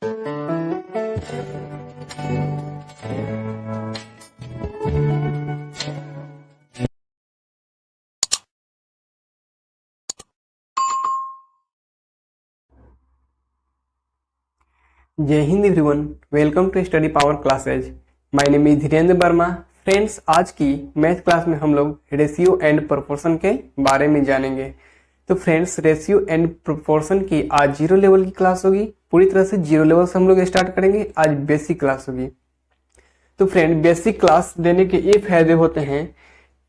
जय Hind everyone, welcome to Study Power Classes. My name is Dhirendra Verma. Friends, आज की math class में हम लोग रेशियो एंड प्रोपोर्शन के बारे में जानेंगे। तो फ्रेंड्स, रेशियो एंड प्रोपोर्शन की आज जीरो लेवल की क्लास होगी। पूरी तरह से जीरो लेवल से हम लोग स्टार्ट करेंगे। आज बेसिक क्लास होगी। तो फ्रेंड, बेसिक क्लास देने के ये फायदे होते हैं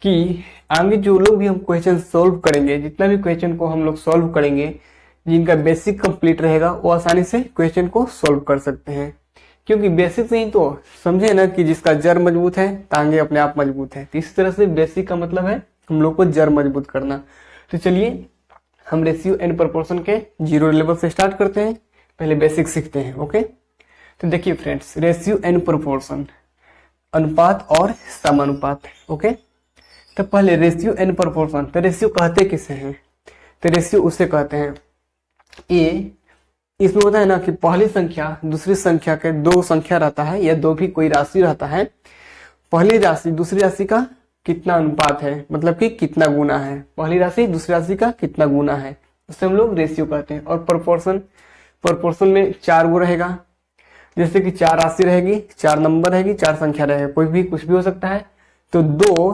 कि आगे जो लोग भी हम क्वेश्चन सोल्व करेंगे, जितना भी क्वेश्चन को हम लोग सोल्व करेंगे, जिनका बेसिक कंप्लीट रहेगा वो आसानी से क्वेश्चन को सोल्व कर सकते हैं। क्योंकि बेसिक से ही तो समझे ना कि जिसका जड़ मजबूत है टांगे अपने आप मजबूत है। तो इस तरह से बेसिक का मतलब है हम लोग को जड़ मजबूत करना। तो चलिए हम रेशियो एंड प्रोपोर्शन के जीरो लेवल से स्टार्ट करते हैं। पहले बेसिक सीखते हैं। ओके, तो देखिए फ्रेंड्स, रेशियो एंड प्रोपोर्शन, अनुपात और समानुपात। ओके, तो पहले रेशियो एंड प्रोपोर्शन। तो रेशियो कहते किसे हैं? तो रेशियो उसे कहते हैं ए, इसमें होता है ना कि पहली संख्या दूसरी संख्या के दो संख्या रहता है या दो भी कोई राशि रहता है। पहली राशि दूसरी राशि का कितना अनुपात है, मतलब कि कितना गुना है। पहली राशि दूसरी राशि का कितना गुना है, उसे हम लोग रेशियो कहते हैं। और प्रोपोर्शन, प्रोपोर्शन में चार गो रहेगा। जैसे कि चार राशि रहेगी, चार नंबर रहेगी, चार संख्या रहेगा, कोई भी कुछ भी हो सकता है। तो दो,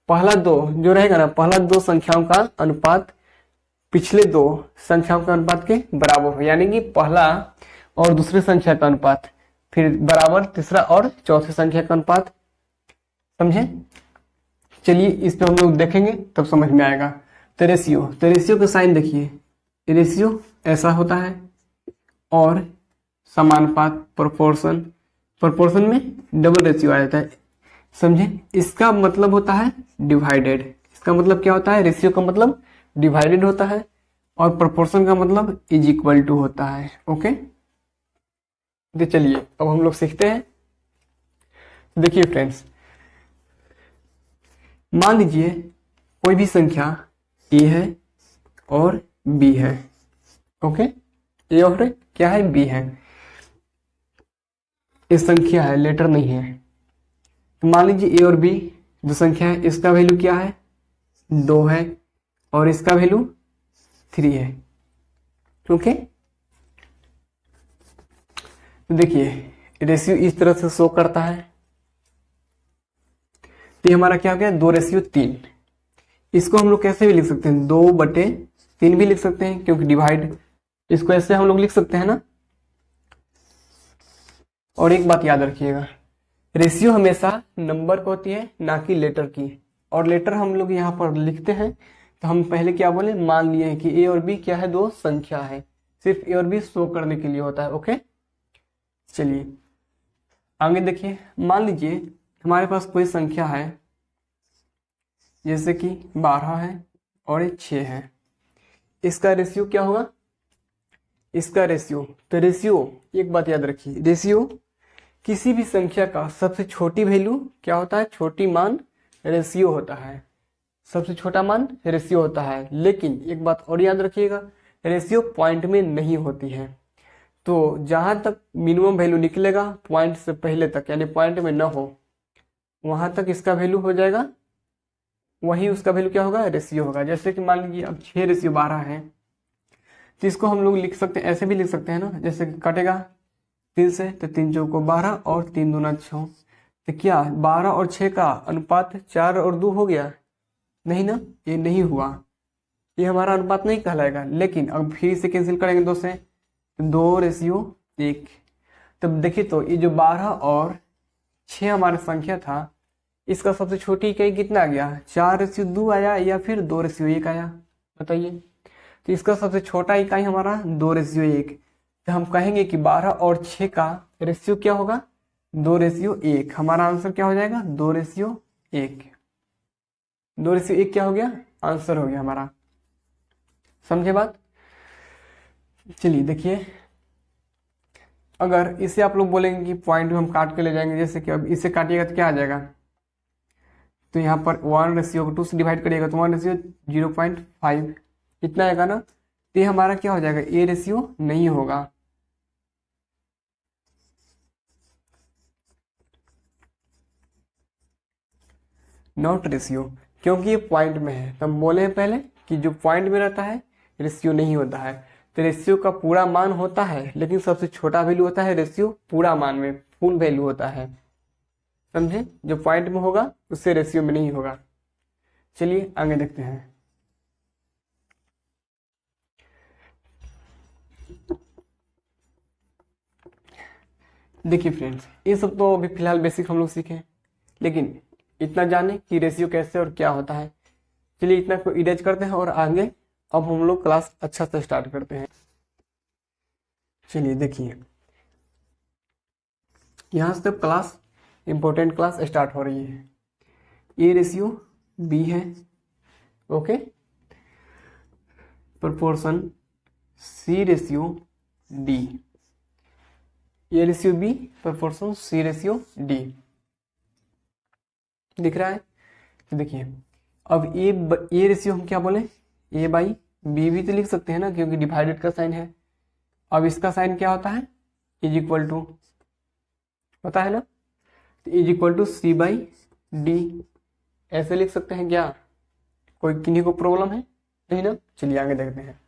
पहला दो जो रहेगा ना, पहला दो संख्याओं का अनुपात पिछले दो संख्याओं के अनुपात के बराबर हो, यानी कि पहला और दूसरी संख्या का अनुपात, फिर बराबर तीसरा और चौथी संख्या का अनुपात। समझे? चलिए इस पे हम लोग देखेंगे तब समझ में आएगा। तो रेशियो का साइन देखिए, रेशियो ऐसा होता है। और समानुपात, प्रोपोर्शन, प्रोपोर्शन में डबल रेशियो आ जाता है। समझे? इसका मतलब होता है डिवाइडेड। इसका मतलब क्या होता है? रेशियो का मतलब डिवाइडेड होता है और प्रोपोर्शन का मतलब इज इक्वल टू होता है। ओके, तो चलिए अब हम लोग सीखते हैं। देखिए फ्रेंड्स, मान लीजिए कोई भी संख्या ए है और बी है। ओके, ए और क्या है? बी है। इस संख्या है, लेटर नहीं है। तो मान लीजिए ए और बी जो संख्या है, इसका वैल्यू क्या है? 2 है और इसका वैल्यू 3 है। ओके, तो देखिए रेशियो इस तरह से शो करता है। तो ये हमारा क्या हो गया? 2:3। इसको हम लोग कैसे भी लिख सकते हैं? 2/3 भी लिख सकते हैं, क्योंकि डिवाइड, इसको ऐसे हम लोग लिख सकते हैं ना। और एक बात याद रखिएगा, रेशियो हमेशा नंबर को होती है, ना कि लेटर की। और लेटर हम लोग यहाँ पर लिखते हैं तो हम पहले क्या बोले? मान लिए कि ए और बी क्या है? दो संख्या है। सिर्फ ए और बी शो करने के लिए होता है। ओके, चलिए आगे देखिए। मान लीजिए हमारे पास कोई संख्या है, जैसे कि 12 है और ये 6 है। इसका रेशियो क्या होगा? इसका रेशियो, तो रेशियो एक बात याद रखिए, रेशियो किसी भी संख्या का सबसे छोटी वैल्यू क्या होता है? छोटी मान रेशियो होता है। सबसे छोटा मान रेशियो होता है। लेकिन एक बात और याद रखिएगा, रेशियो पॉइंट में नहीं होती है। तो जहां तक मिनिमम वैल्यू निकलेगा पॉइंट से पहले तक, यानी पॉइंट में ना हो, वहां तक इसका वैल्यू हो जाएगा, वही उसका वैल्यू क्या होगा? रेशियो होगा। जैसे कि मान लीजिए अब 6:12 है, तो इसको हम लोग लिख सकते हैं, ऐसे भी लिख सकते हैं ना। जैसे कटेगा 3 से, तो 3 चौको 12 और 3 दूना 6। तो क्या 12 और 6 का अनुपात 4 और 2 हो गया? नहीं ना, ये नहीं हुआ, ये हमारा अनुपात नहीं कहलाएगा। लेकिन अब फिर से कैंसिल करेंगे 2 से, 2:1। तब देखिए, तो ये जो 12 और 6 हमारा संख्या था, इसका सबसे छोटी इकाई कितना आ गया? 4:2 आया या फिर 2:1 आया? बताइए। तो इसका सबसे छोटा इकाई हमारा 2:1। तो हम कहेंगे कि 12 और 6 का रेशियो क्या होगा? 2:1। हमारा आंसर क्या हो जाएगा? 2:1। 2:1 क्या हो गया? आंसर हो गया हमारा। समझे बात? चलिए देखिए, अगर इसे आप लोग बोलेंगे कि पॉइंट में हम काट के ले जाएंगे, जैसे कि अब इसे काटिएगा तो क्या आ जाएगा? तो यहाँ पर 1:2 से डिवाइड करिएगा तो 1:0.5 इतना आएगा ना। तो ये हमारा क्या हो जाएगा? ए रेशियो नहीं होगा। नॉट रेशियो, क्योंकि ये पॉइंट में है। तो हम बोले हैं पहले कि जो पॉइंट में रहता है रेशियो नहीं होता है। तो रेशियो का पूरा मान होता है, लेकिन सबसे छोटा वैल्यू होता है रेशियो पूरा मान में, फुल वैल्यू होता है। समझे? जो पॉइंट में होगा उससे रेशियो में नहीं होगा। चलिए आगे देखते हैं। देखिए फ्रेंड्स, ये सब तो अभी फिलहाल बेसिक हम लोग सीखे, लेकिन इतना जाने कि रेशियो कैसे और क्या होता है। चलिए इतना को इरेज करते हैं और आगे अब हम लोग क्लास अच्छा से स्टार्ट करते हैं। चलिए देखिए, यहाँ से क्लास इंपॉर्टेंट क्लास स्टार्ट हो रही है। ए रेशियो बी है, okay, proportion C ratio D, A ratio B proportion C ratio D, दिख रहा है? तो देखिए, अब ए रेशियो हम क्या बोले, ए बाई बी भी तो लिख सकते हैं ना, क्योंकि डिवाइडेड का साइन है। अब इसका साइन क्या होता है, इज इक्वल टू, पता है ना, तो is equal to C by D, ऐसे लिख सकते हैं क्या? कोई किन्हीं को प्रॉब्लम है? नहीं ना? चलिए आगे देखते हैं।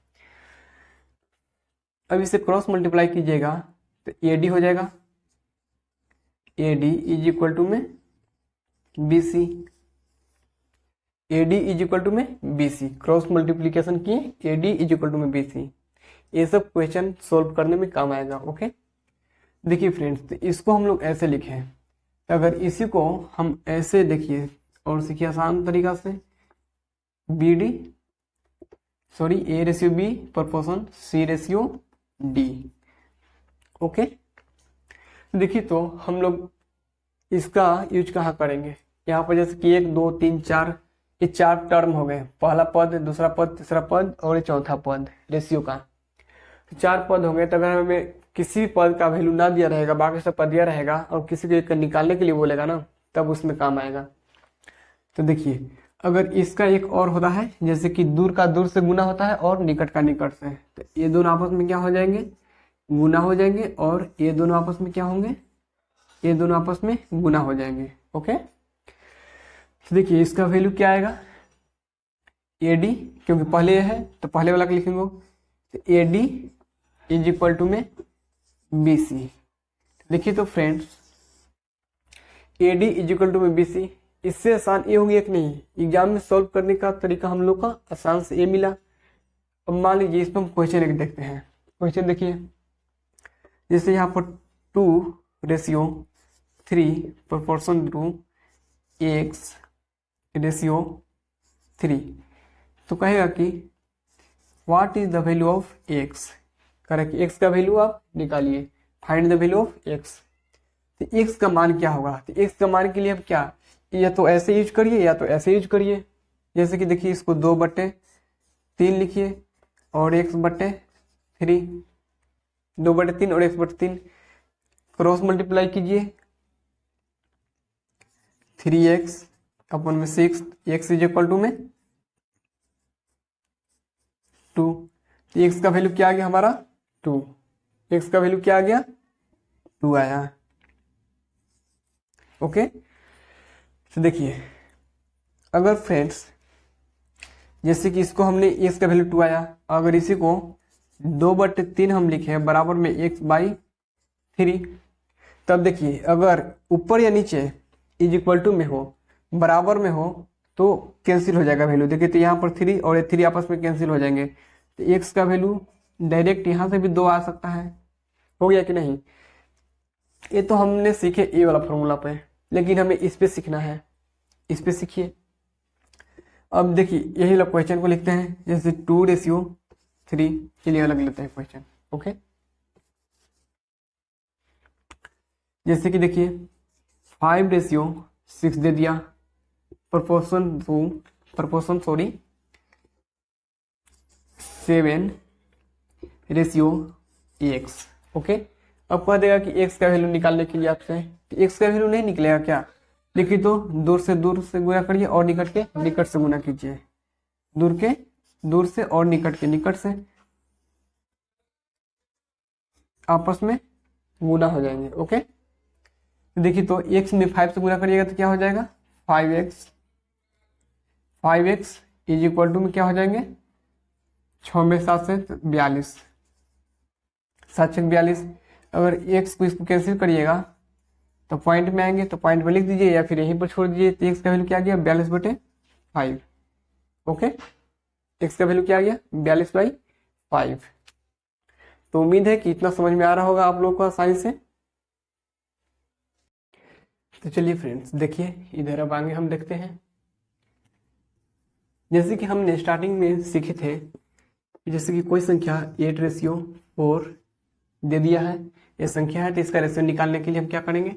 अब इसे क्रॉस मल्टीप्लाई कीजिएगा तो ए डी हो जाएगा, A D is equal to में B C, A D is equal to में बी सी, क्रॉस मल्टीप्लीकेशन किए, A D is equal to में बी सी। ये सब क्वेश्चन सोल्व करने में काम आएगा, ओके। देखिए फ्रेंड्स, तो इसको हम लोग ऐसे लिखे, तो अगर इसी को हम ऐसे देखिए और सीखिए आसान तरीका से, B D sorry A ratio B proportion C ratio D, okay. देखिए तो हम लोग इसका यूज कहाँ करेंगे, यहाँ पर जैसे कि 1 2 3 4, ये 4 टर्म हो गए, पहला पद, दूसरा पद, तीसरा पद और ये चौथा पद रेशियो का। 4 पद हो गए, तो अगर हमें किसी पद का वैल्यू ना दिया रहेगा, बाकी सब पद दिया रहेगा और किसी को एक निकालने के लिए बोलेगा ना, तब उसमें काम आएगा। तो देखिए, अगर इसका एक और होता है, जैसे कि दूर का दूर से गुना होता है और निकट का निकट से, तो ये दोनों आपस में क्या हो जाएंगे, गुना हो जाएंगे, और ये दोनों आपस में क्या होंगे, ये दोनों आपस में गुना हो जाएंगे, ओके। तो देखिए इसका वैल्यू क्या आएगा, ए डी, क्योंकि पहले है तो पहले वाला लिखेंगे, तो A D is equal to में बी सी। देखिए तो friends, A D is equal to में बी सी, इससे आसान ये होगी एक नहीं, एग्जाम में सॉल्व करने का तरीका हम लोग का आसान से ये मिला। अब मान लीजिए इस पर हम क्वेश्चन एक देखते हैं। क्वेश्चन देखिए, जैसे यहाँ पर 2 ratio 3 proportion two X ratio 3, तो कहेगा कि what is the value of X, correct, X का वैल्यू आप निकालिए, find the value of X. तो एक्स का मान क्या होगा, तो एक्स का मान के लिए अब क्या, या तो ऐसे यूज करिए या तो ऐसे यूज करिए। जैसे कि देखिए, इसको 2/3 लिखिए और x/3, 2/3 और x/3 क्रॉस मल्टीप्लाई कीजिए, 3x अपन में 6, x इज इक्वल टू में 2, x का वैल्यू क्या आ गया हमारा 2, x का वैल्यू क्या आ गया 2 आया, ओके। तो देखिए, अगर फ्रेंड्स जैसे कि इसको हमने x का वैल्यू 2 आया, अगर इसी को 2/3 हम लिखे बराबर में x/3, तब देखिए अगर ऊपर या नीचे इज इक्वल टू में हो, बराबर में हो, तो कैंसिल हो जाएगा वैल्यू। देखिए तो यहाँ पर 3 और ये 3 आपस में कैंसिल हो जाएंगे, तो x का वैल्यू डायरेक्ट यहाँ से भी 2 आ सकता है, हो गया कि नहीं। ये तो हमने सीखे ए वाला फॉर्मूला पे, लेकिन हमें इस पे सीखना है, इस पे सीखिए। अब देखिए यही लोग क्वेश्चन को लिखते हैं, जैसे 2 रेशियो 3 के लिए अलग लेते हैं क्वेश्चन, ओके। जैसे कि देखिए 5 रेशियो 6 दे दिया, प्रोपोर्शन 7 रेशियो एक्स, ओके। अब कह देगा कि एक्स का वैल्यू निकालने के लिए आपसे, एक्स का वैल्यू नहीं निकलेगा क्या, देखिए तो दूर से गुना करिए और निकट से गुना कीजिए, दूर से और निकट से आपस में गुना हो जाएंगे, ओके। देखिए तो x में 5 से गुना करिएगा तो क्या हो जाएगा 5x 5x is equal to में क्या हो जाएंगे, 6 में 7 से 42, 7 से 42। अगर x को इसको कैंसिल करिएगा तो पॉइंट में आएंगे, तो पॉइंट में लिख दीजिए या फिर यहीं पर छोड़ दीजिए। तो x का वैल्यू क्या आ गया, 42/5। ओके, x का वैल्यू क्या आ गया, 42/5। तो उम्मीद है कि इतना समझ में आ रहा होगा आप लोगों को आसानी से। तो चलिए फ्रेंड्स देखिए, इधर अब आगे हम देखते हैं। जैसे कि हमने स्टार्टिंग में सीखे थे, जैसे कि कोई संख्या 8/4 दे दिया है, ये संख्या है, तो इसका रेशियो निकालने के लिए हम क्या करेंगे,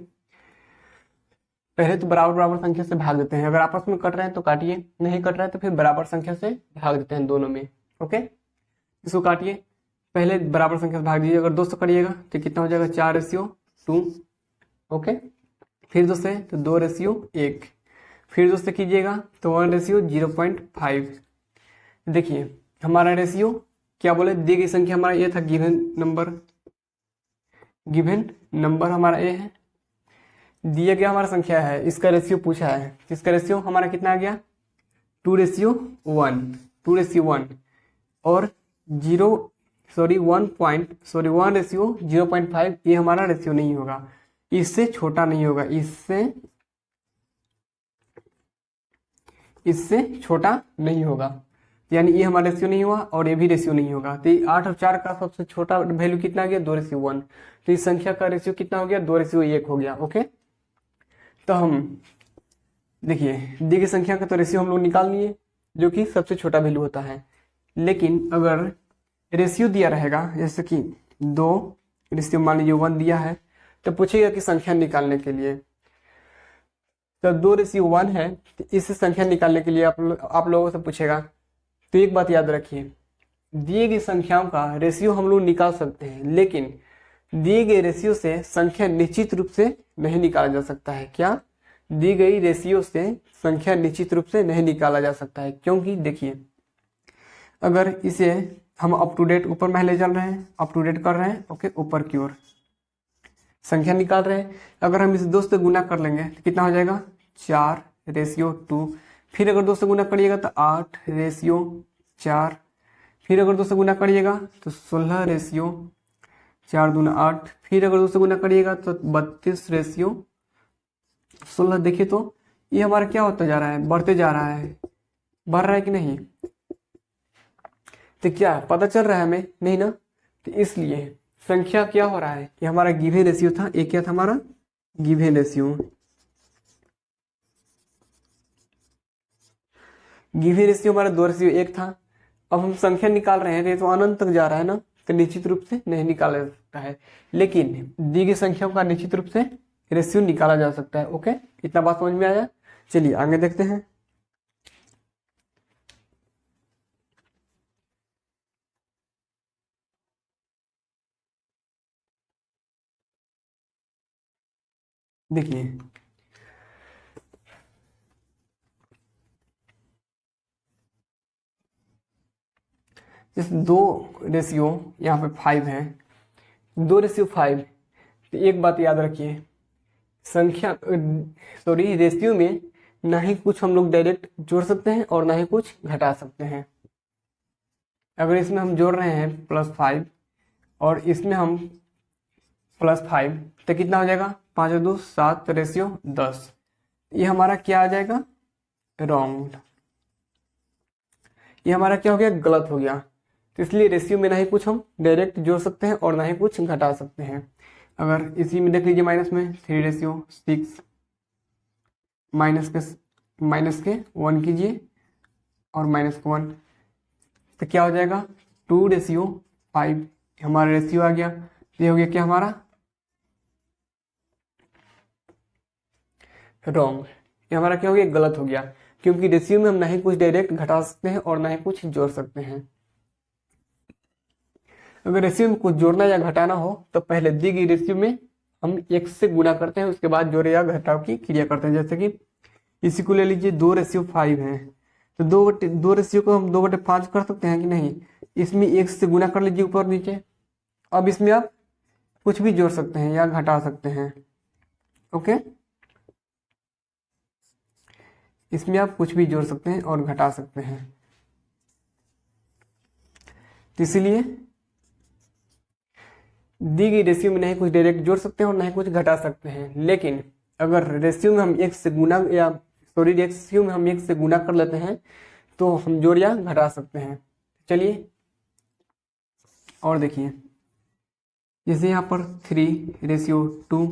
पहले तो बराबर बराबर संख्या से भाग देते हैं। अगर आपस में कट रहे हैं तो काटिए, नहीं कट रहा है तो फिर बराबर संख्या से भाग देते हैं दोनों में। ओके, इसको काटिए, पहले बराबर संख्या से भाग दीजिए। अगर 2 से करिएगा तो कितना हो जाएगा, 4/2। ओके, फिर 2 से तो 2/1, फिर 2 से कीजिएगा तो 1/0.5। देखिए हमारा रेशियो क्या बोले, दी गई संख्या हमारा ये था, गिवन नंबर हमारा ए है, दिया गया हमारा संख्या है, इसका रेशियो पूछा है, इसका रेशियो हमारा कितना आ गया, 2/1 और 1/0.5, ये हमारा रेशियो नहीं होगा, इससे छोटा नहीं होगा, इससे छोटा नहीं होगा, यानी ये हमारा रेशियो नहीं हुआ और ये भी रेशियो नहीं होगा। तो 8 और 4 का सबसे छोटा वैल्यू कितना आ गया, 2/1। तो इस संख्या का रेशियो कितना हो गया, 2/1 हो गया। ओके, तो हम देखिए दी गई संख्या का तो रेशियो हम लोग निकाल लिए, जो कि सबसे छोटा वैल्यू होता है। लेकिन अगर रेशियो दिया रहेगा, जैसे कि 2 रेशियो मान लीजिए 1 दिया है, तो पूछेगा कि संख्या निकालने के लिए, तो 2/1 है, तो इस संख्या निकालने के लिए आप लोगों से पूछेगा। तो एक बात याद रखिए, दिए गई संख्याओं का रेशियो हम लोग निकाल सकते हैं, लेकिन दिए गए रेशियो से संख्या निश्चित रूप से नहीं निकाला जा सकता है। क्या, दी गई रेशियो से संख्या निश्चित रूप से नहीं निकाला जा सकता है, क्योंकि देखिए अगर इसे हम अप टू डेट ऊपर में ले चल रहे हैं, अप टू डेट कर रहे हैं, ओके, ऊपर की ओर संख्या निकाल रहे हैं। अगर हम इसे 2 से गुना कर लेंगे तो कितना हो जाएगा, 4/2। फिर अगर 2 से गुना करिएगा तो 8/4। फिर अगर 2 से गुना करिएगा तो 16/4 दूना 8। फिर अगर 2 से गुना करिएगा तो 32/16। देखिए तो ये हमारा क्या होता जा रहा है, बढ़ते जा रहा है, बढ़ रहा है कि नहीं, तो क्या पता चल रहा है हमें, नहीं ना। तो इसलिए संख्या क्या हो रहा है, ये हमारा गिवन रेशियो था, एक क्या था हमारा गिवन रेशियो, गिवन रेशियो हमारा 2/1 था। अब हम संख्या निकाल रहे हैं तो अनंत तक जा रहा है ना, तो निश्चित रूप से नहीं निकाला जा सकता है, लेकिन दी गई संख्याओं का निश्चित रूप से रेशियो निकाला जा सकता है। ओके, इतना बात समझ में आया। चलिए आगे देखते हैं। देखिए जैसे 2/, यहाँ पे 5 है, 2/5। तो एक बात याद रखिए, रेशियो में ना ही कुछ हम लोग डायरेक्ट जोड़ सकते हैं और ना ही कुछ घटा सकते हैं। अगर इसमें हम जोड़ रहे हैं +5 और इसमें हम +5, तो कितना हो जाएगा, 5/2 7/10। ये हमारा क्या आ जाएगा, रॉन्ग, ये हमारा क्या हो गया, गलत हो गया। तो इसलिए रेशियो में ना ही कुछ हम डायरेक्ट जोड़ सकते हैं और ना ही कुछ घटा सकते हैं। अगर इसी में देख लीजिए, माइनस में 3/6, माइनस के 1 कीजिए और -1, तो क्या हो जाएगा, 2/5। हमारा रेशियो आ गया, ये हो गया क्या हमारा, रॉन्ग, ये हमारा क्या हो गया, गलत हो गया, क्योंकि रेशियो में हम ना ही कुछ डायरेक्ट घटा सकते हैं और ना ही कुछ जोड़ सकते हैं। अगर रेशियो में कुछ जोड़ना या घटाना हो तो पहले दी गई रेशियो में हम 1 से गुना करते हैं, उसके बाद जोड़े या घटाव की क्रिया करते हैं। जैसे कि इसी को ले लीजिए, 2/5 है, तो 2 रेशियो को हम 2/5 कर सकते हैं कि नहीं। इसमें 1 से गुना कर लीजिए ऊपर नीचे। अब इसमें आप कुछ भी जोड़ सकते हैं या घटा सकते हैं। ओके, इसमें आप कुछ भी जोड़ सकते हैं और घटा सकते हैं। तो इसीलिए दी गई रेशियो में नहीं कुछ डायरेक्ट जोड़ सकते हैं और नहीं कुछ घटा सकते हैं। लेकिन अगर रेशियो में हम एक से गुना या सॉरी रेशियो में हम एक से गुना कर लेते हैं तो हम जोड़ या घटा सकते हैं। चलिए और देखिए, जैसे यहाँ पर 3:2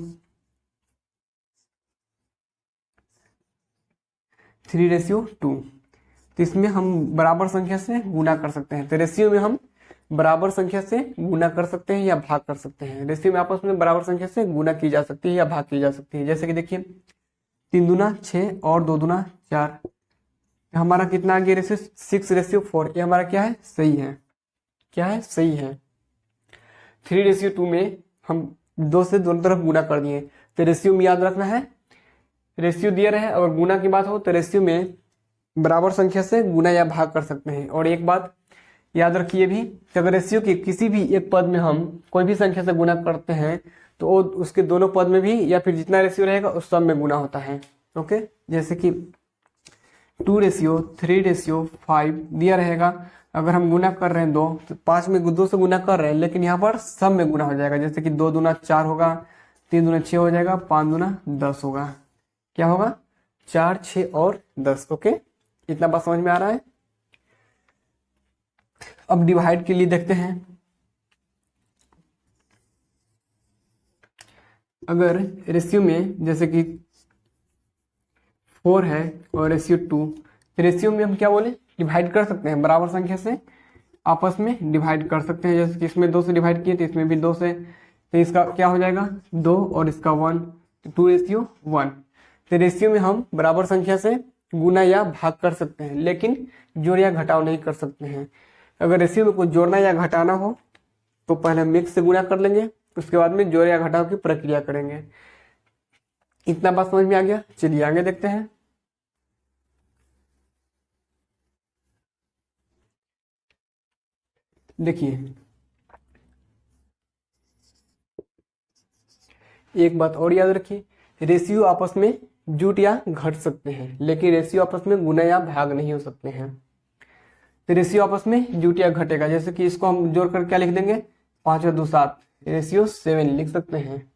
3:2, तो इसमें हम बराबर संख्या से गुना कर सकते हैं। तो रेशियो में हम बराबर संख्या से गुना कर सकते हैं या भाग कर सकते हैं। रेशियो में आपस में बराबर संख्या से गुना की जा सकती है या भाग की जा सकती है। जैसे कि देखिए 3 दूना 6 और 2 दूना 4, हमारा कितना आ गया रेशियो 6:4। ये हमारा क्या है, सही है। क्या है, सही है। 3:2 में हम 2 से दोनों तरफ गुना कर दिए। तो रेशियो में याद रखना है, रेशियो दिया रहे अगर गुना की बात हो तो रेशियो में बराबर संख्या से गुना या भाग कर सकते हैं। और एक बात याद रखिए भी कि अगर रेशियो के किसी भी एक पद में हम कोई भी संख्या से गुना करते हैं तो वो उसके दोनों पद में भी या फिर जितना रेशियो रहेगा उस सब में गुना होता है। ओके, जैसे कि 2:3:5 दिया रहेगा, अगर हम गुना कर रहे हैं 2 तो 5 में 2 से गुना कर रहे हैं, लेकिन यहाँ पर सब में गुना हो जाएगा। जैसे कि 2 दूना 4 होगा, 3 दूना 6 हो जाएगा, 5 दूना 10 होगा। क्या होगा, 4, 6 और 10। ओके, इतना बात समझ में आ रहा है। अब डिवाइड के लिए देखते हैं। अगर रेशियो में जैसे कि 4 है और रेशियो 2, रेशियो में हम क्या बोले, डिवाइड कर सकते हैं, बराबर संख्या से आपस में डिवाइड कर सकते हैं। जैसे कि इसमें 2 से डिवाइड किए तो इसमें भी 2 से, तो इसका क्या हो जाएगा 2 और इसका 1, 2:1। तो रेशियो में हम बराबर संख्या से गुना या भाग कर सकते हैं, लेकिन जोड़ या घटाव नहीं कर सकते हैं। अगर रेशियो में कुछ जोड़ना या घटाना हो तो पहले मिक्स से गुना कर लेंगे, उसके बाद में जोड़ या घटाव की प्रक्रिया करेंगे। इतना बात समझ में आ गया। चलिए आगे देखते हैं। देखिए एक बात और याद रखिए, रेशियो आपस में जुट या घट सकते हैं, लेकिन रेशियो आपस में गुना या भाग नहीं हो सकते हैं। तो रेशियो आपस में जुट या घटेगा। जैसे कि इसको हम जोड़ कर क्या लिख देंगे, 5 और 2 7, रेशियो 7 लिख सकते हैं।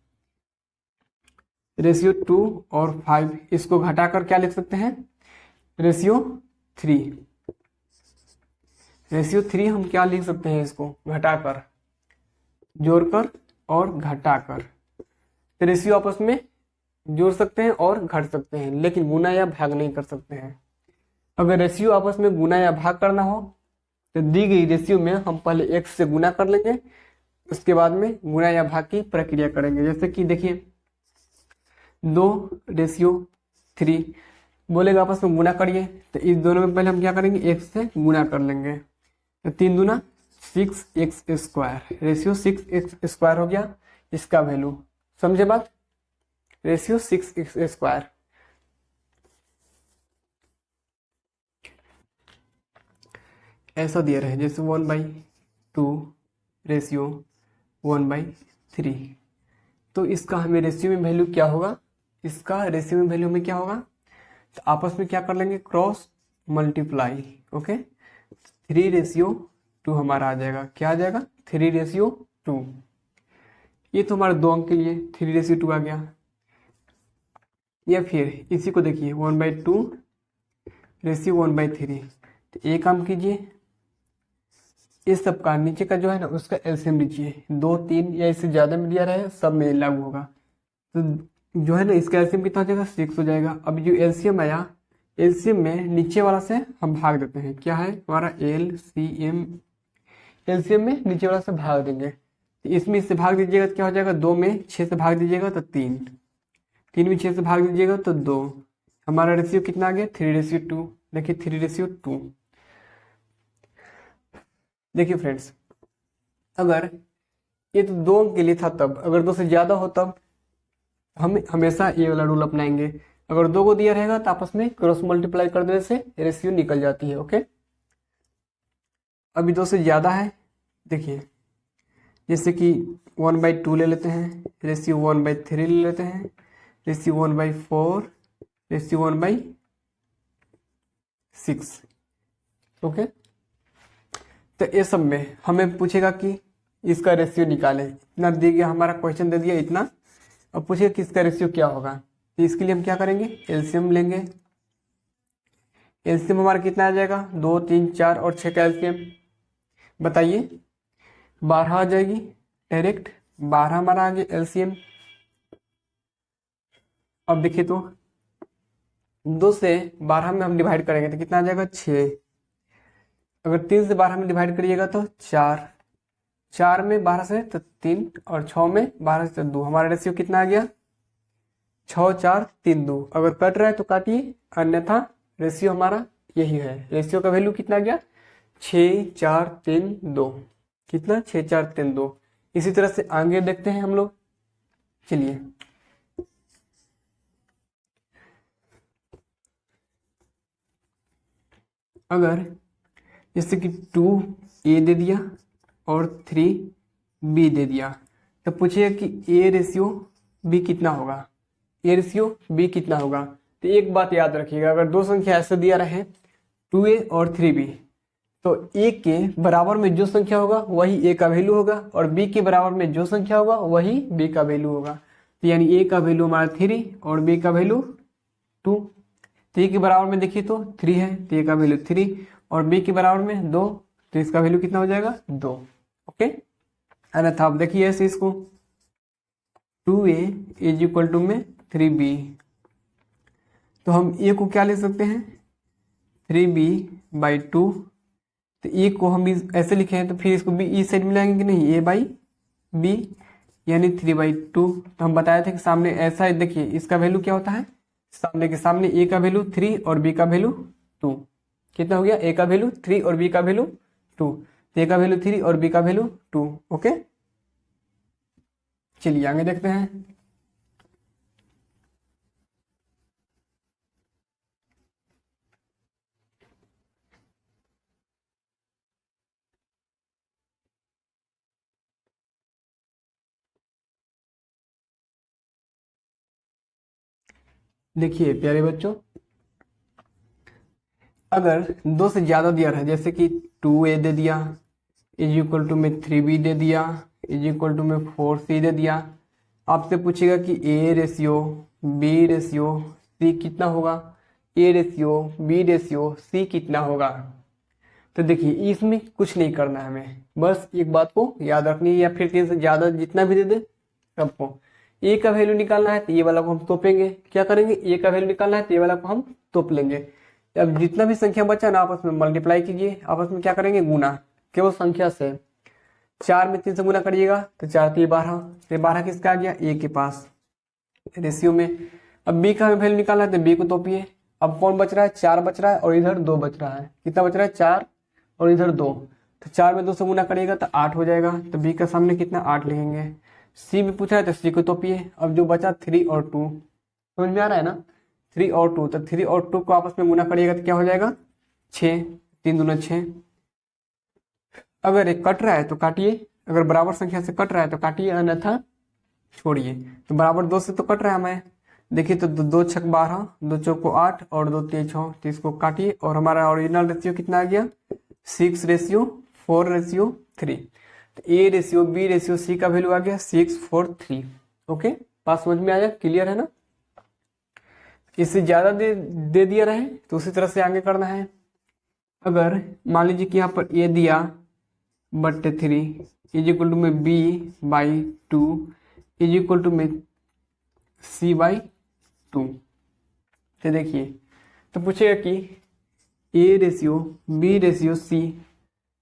रेशियो 2 और 5, इसको घटाकर क्या लिख सकते हैं, रेशियो 3। रेशियो 3 हम क्या लिख सकते हैं, इसको घटाकर, जोड़कर और घटाकर। तो रेशियो आपस में जोड़ सकते हैं और घट सकते हैं, लेकिन गुना या भाग नहीं कर सकते हैं। अगर रेशियो आपस में गुना या भाग करना हो तो दी गई रेशियो में हम पहले x से गुना कर लेंगे, उसके बाद में गुना या भाग की प्रक्रिया करेंगे। जैसे कि देखिए 2:3 बोलेगा आपस में गुना करिए, तो इस दोनों में पहले हम क्या करेंगे, x से गुना कर लेंगे। तो 3 दूना 6x², रेशियो 6x² हो गया इसका वैल्यू। समझे बात, रेशियो 6x²। ऐसा दिया रहे जैसे 1/2 रेशियो 1/3, तो इसका हमें रेशियो में वैल्यू क्या होगा, इसका रेशियो में वैल्यू में क्या होगा, तो आपस में क्या कर लेंगे, क्रॉस मल्टीप्लाई। ओके, 3:2 हमारा आ जाएगा। क्या आ जाएगा, 3:2। ये तो हमारे 2 अंक के लिए 3:2 आ गया। या फिर इसी को देखिए 1/2 रेशियो 1/3, तो एक काम कीजिए, इस सब का नीचे का जो है ना उसका एलसीएम लीजिए। 2, 3 या इससे ज्यादा में दिया रहे सब में लागू होगा, तो जो है ना इसका एलसीएम कितना हो जाएगा, 6 हो जाएगा। अब जो एलसीएम आया, एलसीएम में नीचे वाला से हम भाग देते हैं। क्या है हमारा एलसीएम, एलसीएम में नीचे वाला से भाग देंगे। तो इसमें इससे भाग दीजिएगा तो क्या हो जाएगा, 2 में 6 से भाग दीजिएगा तो 3, 3 में 6 से भाग दीजिएगा तो 2। हमारा रेशियो कितना आ गया, 3:2। देखिए 3:2। देखिए फ्रेंड्स, अगर ये तो 2 अंक के लिए था तब, अगर 2 से ज्यादा हो तब हम हमेशा ये वाला रूल अपनाएंगे। अगर 2 को दिया रहेगा तो आपस में क्रॉस मल्टीप्लाई कर देने से रेशियो निकल जाती है। ओके, अभी 2 से ज्यादा है, देखिए जैसे कि 1/2 ले लेते हैं, रेशियो 1/3 ले लेते हैं, रेशियो 1/4, रेशियो 1/5, 6। ओके, तो ये सब में हमें पूछेगा कि इसका रेशियो निकालें। इतना दे गया, हमारा क्वेश्चन दे दिया इतना, अब पूछेगा कि इसका रेशियो क्या होगा। तो इसके लिए हम क्या करेंगे, एलसीएम लेंगे। एलसीएम हमारा कितना आ जाएगा, 2, 3, 4 और 6 का एलसीएम बताइए, 12 आ जाएगी डायरेक्ट, 12 हमारा आ गया एलसीएम। अब देखिए तो 2 से 12 में हम डिवाइड करेंगे तो कितना आ जाएगा, 6। अगर 3 से 12 में डिवाइड करिएगा तो 4, 4 में 12 से तो 3 और 6 में 12 से 2। हमारा रेशियो कितना आ गया, 6, 4, 3, 2। अगर कट रहा है तो काटिए, अन्यथा रेशियो हमारा यही है। रेशियो का वैल्यू कितना आ गया, 6, 4, 3, 2। कितना, 6, 4, 3, 2। इसी तरह से आगे देखते हैं हम लोग। चलिए अगर जैसे कि 2a दे दिया और 3b दे दिया, तो पूछिए कि a रेशियो b कितना होगा, a रेशियो b कितना होगा। तो एक बात याद रखिएगा, अगर दो संख्या ऐसे दिया रहे 2a और 3b, तो a के बराबर में जो संख्या होगा वही a का वैल्यू होगा, और b के बराबर में जो संख्या होगा वही b का वैल्यू होगा। तो यानी a का वैल्यू हमारा 3 और b का वैल्यू 2। तो a के बराबर में देखिए तो 3 है, तो a का वैल्यू 3, और b के बराबर में 2, तो इसका वैल्यू कितना हो जाएगा, 2। ओके, अन्यथा आप देखिए ऐसे इसको, 2a इज इक्वल टू में 3b, तो हम a को क्या ले सकते हैं, 3b/2। तो a को हम ऐसे लिखे हैं, तो फिर इसको b इस साइड में लाएंगे कि नहीं, a/b यानी 3/2। तो हम बताए थे कि सामने ऐसा है, देखिए इसका वैल्यू क्या होता है, सामने के सामने a का वैल्यू 3 और b का वैल्यू 2। कितना हो गया, a का वैल्यू 3 और b का वैल्यू 2। तो a का वैल्यू 3 और b का वैल्यू 2। ओके, चलिए आगे देखते हैं। देखिए प्यारे बच्चों, अगर 2 से ज्यादा दिया रहा है, जैसे कि 2a दे दिया इज इक्वल टू में 3b दे दिया इज इक्वल टू में 4c दे दिया, आपसे पूछेगा कि a ratio b ratio c कितना होगा, a ratio b ratio c कितना होगा। तो देखिए इसमें कुछ नहीं करना है हमें, बस एक बात को याद रखनी है, या फिर 3 से ज्यादा जितना भी दे दे सबको a का वैल्यू निकालना है, तो ये वाला को हम तोपेंगे। क्या करेंगे, a का वैल्यू निकालना है तो ये वाला को हम तोप लेंगे। अब जितना भी संख्या बचा ना, आपस में मल्टीप्लाई कीजिए, आपस में क्या करेंगे, गुना, केवल संख्या से। 4 में 3 से गुना करिएगा तो 4 3 12, तो 12 किसका आ गया, a के पास रेशियो में। अब b का वैल्यू निकालना है तो b को तोपिए। अब कौन बच रहा है, 4 बच रहा है और इधर 2 बच रहा है। कितना बच रहा है, 4 और इधर 2, तो 4 में 2 से गुना करिएगा तो 8 हो जाएगा। तो b का सामने कितना, 8 लिखेंगे। c में पूछा है तो c को तोपिए। अब जो बचा 3 और 2, समझ में आ रहा है ना, 3 और 2, तो 3 और 2 को आपस में गुना करिएगा तो क्या हो जाएगा, 6, 3 दूना 6। अगर एक कट रहा है तो काटिए, अगर बराबर संख्या से कट रहा है तो काटिए, अन्यथा छोड़िए। तो बराबर 2 से तो कट रहा है हमें, देखिए तो 2 छक 12, 2 चौक को 8 और 2 तेज 6, तो इसको काटिए, और हमारा ओरिजिनल रेशियो कितना आ गया, 6:4:3। तो a ratio b ratio c का वैल्यू आ गया 6:4:3। ओके, बात समझ में आया, क्लियर है ना। इससे ज्यादा दे दिया रहे तो उसी तरह से आगे करना है। अगर मान लीजिए कि यहाँ पर a दिया /3 इज इक्वल टू में b/2 इज इक्वल टू में c/2, तो देखिए तो पूछेगा कि a ratio b ratio c,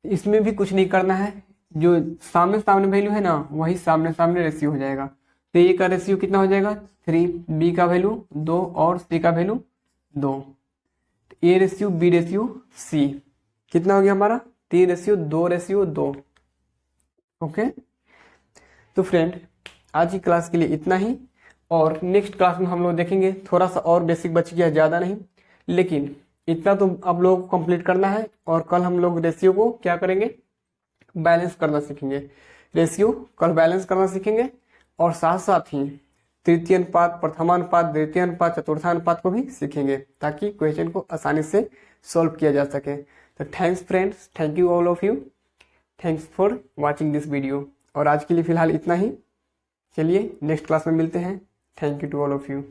इसमें भी कुछ नहीं करना है, जो सामने सामने वैल्यू है ना वही सामने सामने रेशियो हो जाएगा। तो a का रेशियो कितना हो जाएगा, 3, b का वैल्यू 2 और c का value 2। a ratio b ratio c कितना हो गया हमारा, 3:2:2। ओके, तो फ्रेंड आज की क्लास के लिए इतना ही, और नेक्स्ट क्लास में हम लोग देखेंगे, थोड़ा सा और बेसिक बच गया, ज़्यादा नहीं, लेकिन इतना तो आप लोगों को कंप्लीट करना है। और कल हम लोग रेशियो को क्या करेंगे, बैलेंस करना सीखेंगे। रेशियो कल बैलेंस करना सीखेंगे, और साथ साथ ही तृतीयानुपात, प्रथमानुपात, द्वितीयानुपात, चतुर्थानुपात को भी सीखेंगे ताकि क्वेश्चन को आसानी से सॉल्व किया जा सके। तो thanks friends, thank you all of you, thanks for watching this video. और आज के लिए फिलहाल इतना ही, चलिए नेक्स्ट क्लास में मिलते हैं। Thank you to all of you.